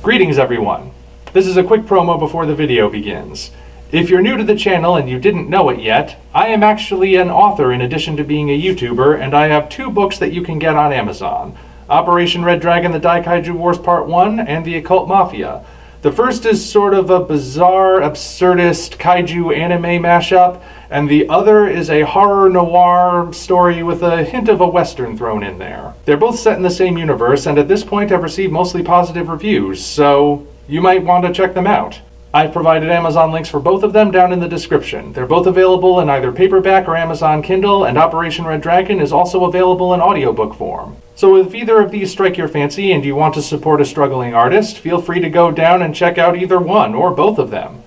Greetings everyone! This is a quick promo before the video begins. If you're new to the channel and you didn't know it yet, I am actually an author in addition to being a YouTuber, and I have 2 books that you can get on Amazon. Operation Red Dragon: The Daikaiju Wars Part 1 and The Occult Mafia. The first is sort of a bizarre, absurdist kaiju anime mashup, and the other is a horror noir story with a hint of a western thrown in there. They're both set in the same universe, and at this point have received mostly positive reviews, so you might want to check them out. I've provided Amazon links for both of them down in the description. They're both available in either paperback or Amazon Kindle, and Operation Red Dragon is also available in audiobook form. So if either of these strike your fancy and you want to support a struggling artist, feel free to go down and check out either one or both of them.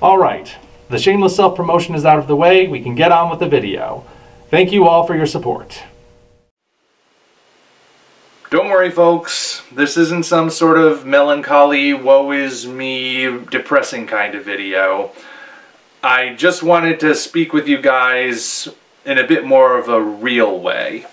Alright, the shameless self-promotion is out of the way, we can get on with the video. Thank you all for your support. Don't worry folks, this isn't some sort of melancholy, woe is me, depressing kind of video. I just wanted to speak with you guys in a bit more of a real way.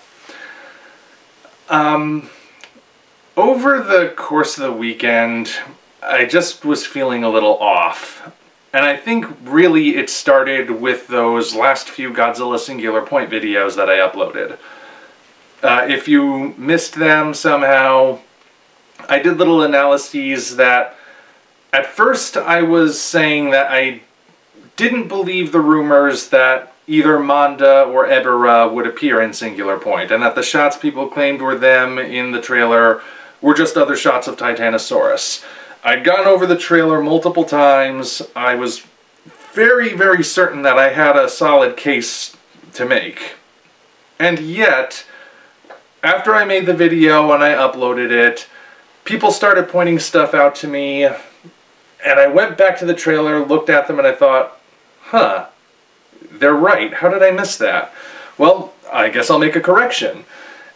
Over the course of the weekend, I just was feeling a little off. And I think really it started with those last few Godzilla Singular Point videos that I uploaded. If you missed them somehow, I did little analyses that at first I was saying that I didn't believe the rumors that either Manda or Ebera would appear in Singular Point, and that the shots people claimed were them in the trailer were just other shots of Titanosaurus. I'd gone over the trailer multiple times. I was very, very certain that I had a solid case to make. And yet, after I made the video and I uploaded it, people started pointing stuff out to me, and I went back to the trailer, looked at them, and I thought, huh, they're right. How did I miss that? Well, I guess I'll make a correction.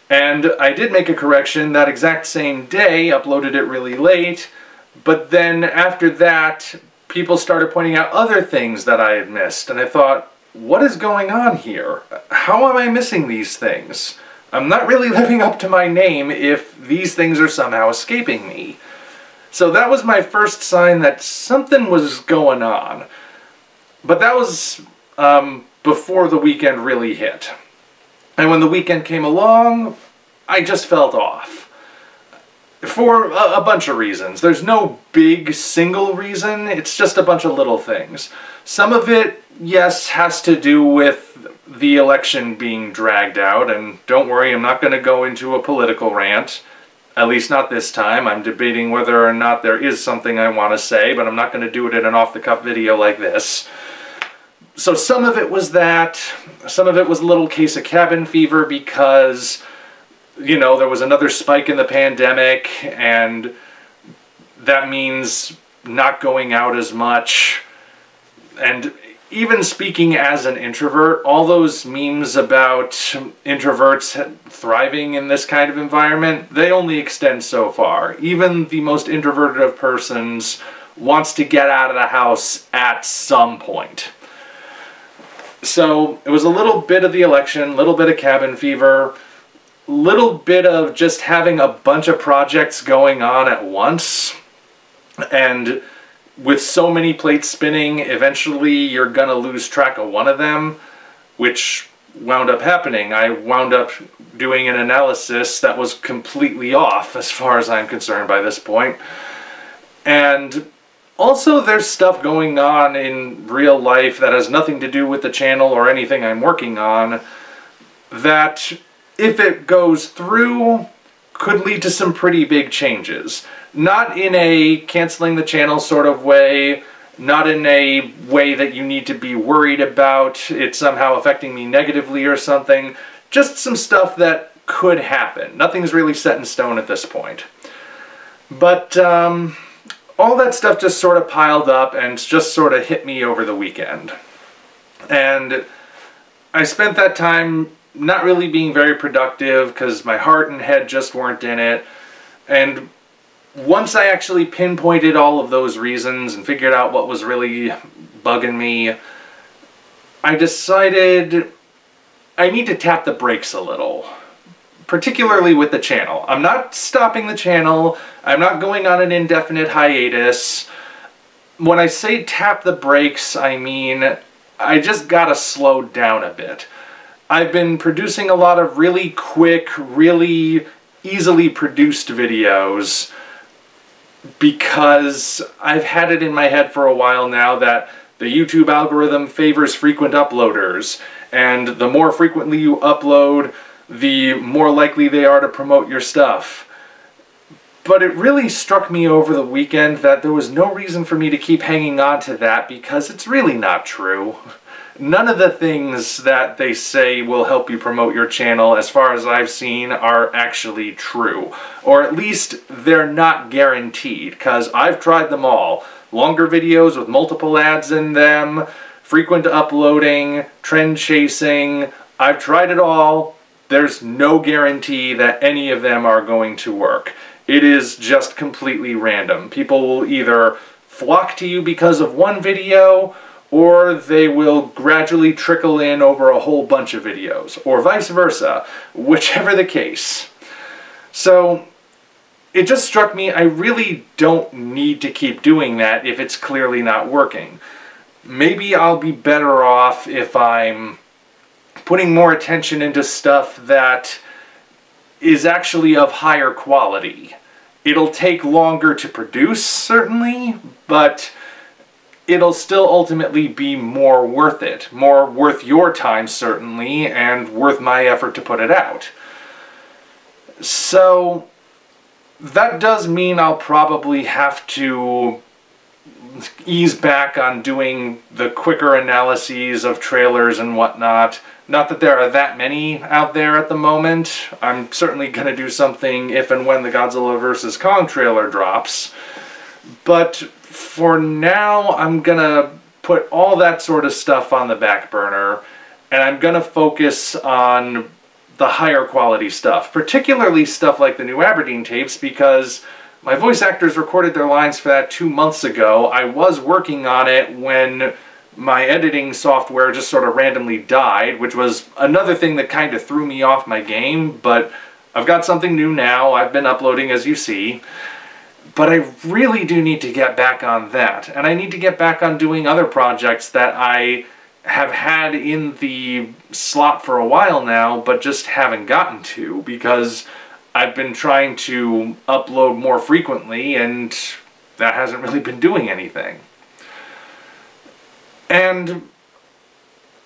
And I did make a correction that exact same day, uploaded it really late, but then after that, people started pointing out other things that I had missed, and I thought, what is going on here? How am I missing these things? I'm not really living up to my name if these things are somehow escaping me. So that was my first sign that something was going on. But that was before the weekend really hit. And when the weekend came along, I just felt off. For a bunch of reasons. There's no big single reason, it's just a bunch of little things. Some of it, yes, has to do with the election being dragged out, and don't worry, I'm not going to go into a political rant. At least not this time. I'm debating whether or not there is something I want to say, but I'm not going to do it in an off-the-cuff video like this. So some of it was that, some of it was a little case of cabin fever because, you know, there was another spike in the pandemic, and that means not going out as much. And even speaking as an introvert, all those memes about introverts thriving in this kind of environment, they only extend so far. Even the most introverted of persons wants to get out of the house at some point. So it was a little bit of the election, a little bit of cabin fever, little bit of just having a bunch of projects going on at once, and with so many plates spinning, eventually you're gonna lose track of one of them, which wound up happening. I wound up doing an analysis that was completely off as far as I'm concerned by this point. And also there's stuff going on in real life that has nothing to do with the channel or anything I'm working on that, if it goes through, could lead to some pretty big changes. Not in a canceling the channel sort of way, not in a way that you need to be worried about it somehow affecting me negatively or something. Just some stuff that could happen. Nothing's really set in stone at this point. But all that stuff just sort of piled up and just sort of hit me over the weekend. And I spent that time not really being very productive because my heart and head just weren't in it. And once I actually pinpointed all of those reasons and figured out what was really bugging me, I decided I need to tap the brakes a little. particularly with the channel. I'm not stopping the channel. I'm not going on an indefinite hiatus. When I say tap the brakes, I mean I just gotta slow down a bit. I've been producing a lot of really quick, really easily produced videos because I've had it in my head for a while now that the YouTube algorithm favors frequent uploaders, and the more frequently you upload, the more likely they are to promote your stuff. But it really struck me over the weekend that there was no reason for me to keep hanging on to that because it's really not true. None of the things that they say will help you promote your channel, as far as I've seen, are actually true. Or at least they're not guaranteed, because I've tried them all. Longer videos with multiple ads in them, frequent uploading, trend chasing. I've tried it all. There's no guarantee that any of them are going to work. It is just completely random. People will either flock to you because of one video, or they will gradually trickle in over a whole bunch of videos, or vice versa, whichever the case. So it just struck me, I really don't need to keep doing that if it's clearly not working. Maybe I'll be better off if I'm putting more attention into stuff that is actually of higher quality. It'll take longer to produce, certainly, but it'll still ultimately be more worth it. More worth your time, certainly, and worth my effort to put it out. So that does mean I'll probably have to ease back on doing the quicker analyses of trailers and whatnot. Not that there are that many out there at the moment. I'm certainly going to do something if and when the Godzilla vs. Kong trailer drops. But for now, I'm going to put all that sort of stuff on the back burner, and I'm going to focus on the higher quality stuff, particularly stuff like the new Aberdeen tapes, because my voice actors recorded their lines for that 2 months ago. I was working on it when my editing software just sort of randomly died, which was another thing that kind of threw me off my game, but I've got something new now. I've been uploading, as you see. But I really do need to get back on that, and I need to get back on doing other projects that I have had in the slot for a while now, but just haven't gotten to, because I've been trying to upload more frequently, and that hasn't really been doing anything. And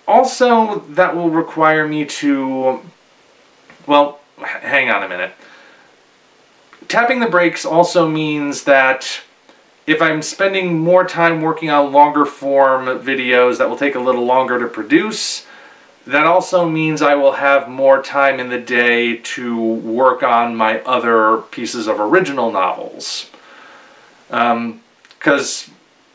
also, that will require me to, well, hang on a minute. Tapping the brakes also means that if I'm spending more time working on longer form videos that will take a little longer to produce, that also means I will have more time in the day to work on my other pieces of original novels. Because,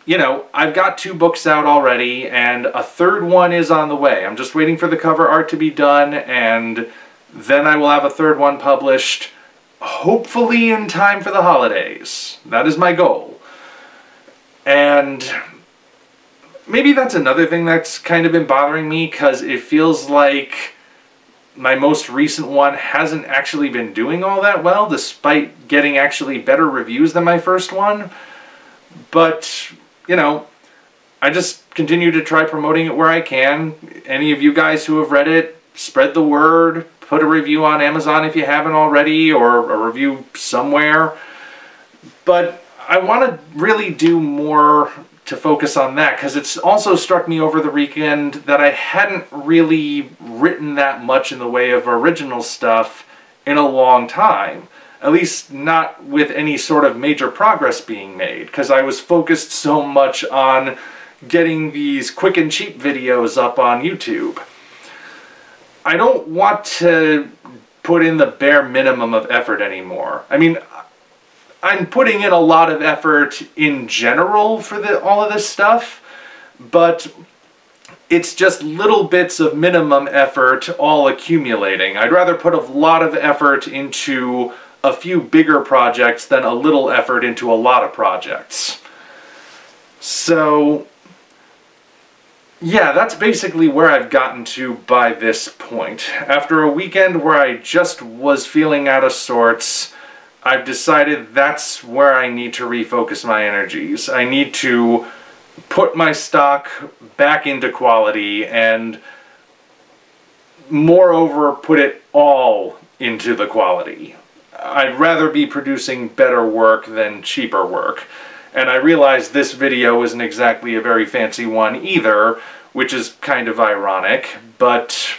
you know, I've got 2 books out already, and a 3rd one is on the way. I'm just waiting for the cover art to be done, and then I will have a 3rd one published, hopefully in time for the holidays. That is my goal. And maybe that's another thing that's kind of been bothering me, because it feels like my most recent one hasn't actually been doing all that well, despite getting actually better reviews than my first one. But, you know, I just continue to try promoting it where I can. Any of you guys who have read it, spread the word, put a review on Amazon if you haven't already, or a review somewhere. But I want to really do more to focus on that, because it's also struck me over the weekend that I hadn't really written that much in the way of original stuff in a long time. At least not with any sort of major progress being made, because I was focused so much on getting these quick and cheap videos up on YouTube. I don't want to put in the bare minimum of effort anymore. I mean, I'm putting in a lot of effort in general for all of this stuff, but it's just little bits of minimum effort all accumulating. I'd rather put a lot of effort into a few bigger projects than a little effort into a lot of projects. So yeah, that's basically where I've gotten to by this point. After a weekend where I just was feeling out of sorts, I've decided that's where I need to refocus my energies. I need to put my stock back into quality and, moreover, put it all into the quality. I'd rather be producing better work than cheaper work. And I realize this video isn't exactly a very fancy one either, which is kind of ironic, but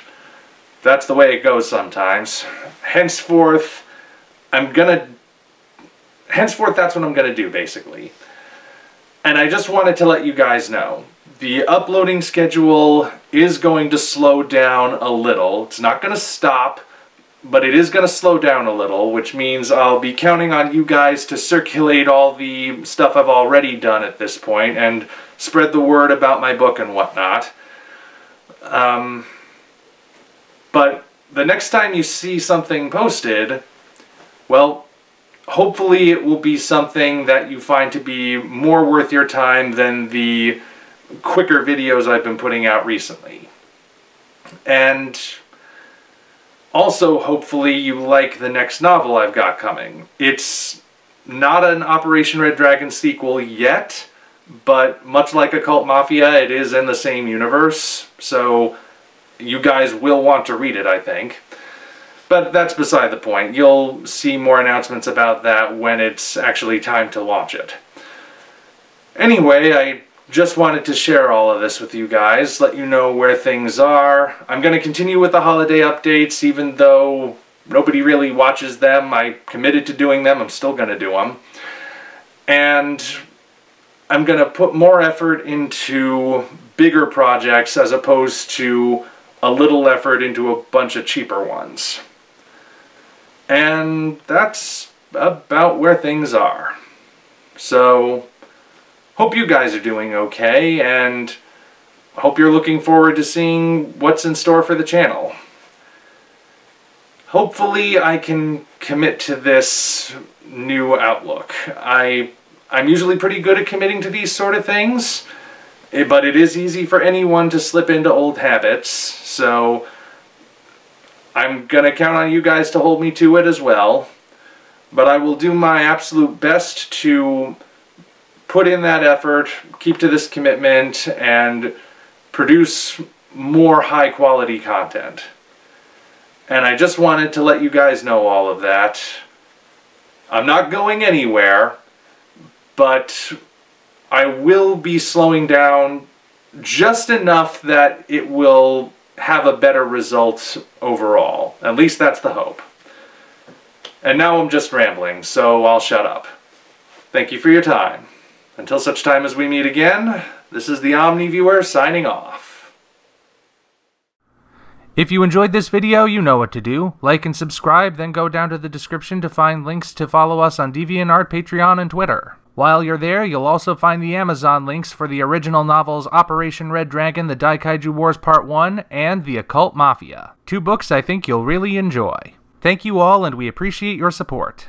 that's the way it goes sometimes. Henceforth, that's what I'm gonna do, basically. And I just wanted to let you guys know, the uploading schedule is going to slow down a little. It's not gonna stop, but it is going to slow down a little, which means I'll be counting on you guys to circulate all the stuff I've already done at this point and spread the word about my book and whatnot. But the next time you see something posted, well, hopefully it will be something that you find to be more worth your time than the quicker videos I've been putting out recently. And also, hopefully you like the next novel I've got coming. It's not an Operation Red Dragon sequel yet, but much like Occult Mafia, it is in the same universe, so you guys will want to read it, I think. But that's beside the point. You'll see more announcements about that when it's actually time to launch it. Anyway, I just wanted to share all of this with you guys, let you know where things are. I'm going to continue with the holiday updates, even though nobody really watches them. I committed to doing them. I'm still going to do them. And I'm going to put more effort into bigger projects as opposed to a little effort into a bunch of cheaper ones. And that's about where things are. So, hope you guys are doing okay, and hope you're looking forward to seeing what's in store for the channel. Hopefully I can commit to this new outlook. I'm usually pretty good at committing to these sort of things, but it is easy for anyone to slip into old habits, so I'm gonna count on you guys to hold me to it as well. But I will do my absolute best to put in that effort, keep to this commitment, and produce more high-quality content. And I just wanted to let you guys know all of that. I'm not going anywhere, but I will be slowing down just enough that it will have a better result overall. At least that's the hope. And now I'm just rambling, so I'll shut up. Thank you for your time. Until such time as we meet again, this is the Omni viewer signing off. If you enjoyed this video, you know what to do. Like and subscribe, then go down to the description to find links to follow us on DeviantArt, Patreon, and Twitter. While you're there, you'll also find the Amazon links for the original novels Operation Red Dragon, The Daikaiju Wars Part 1, and The Occult Mafia. 2 books I think you'll really enjoy. Thank you all, and we appreciate your support.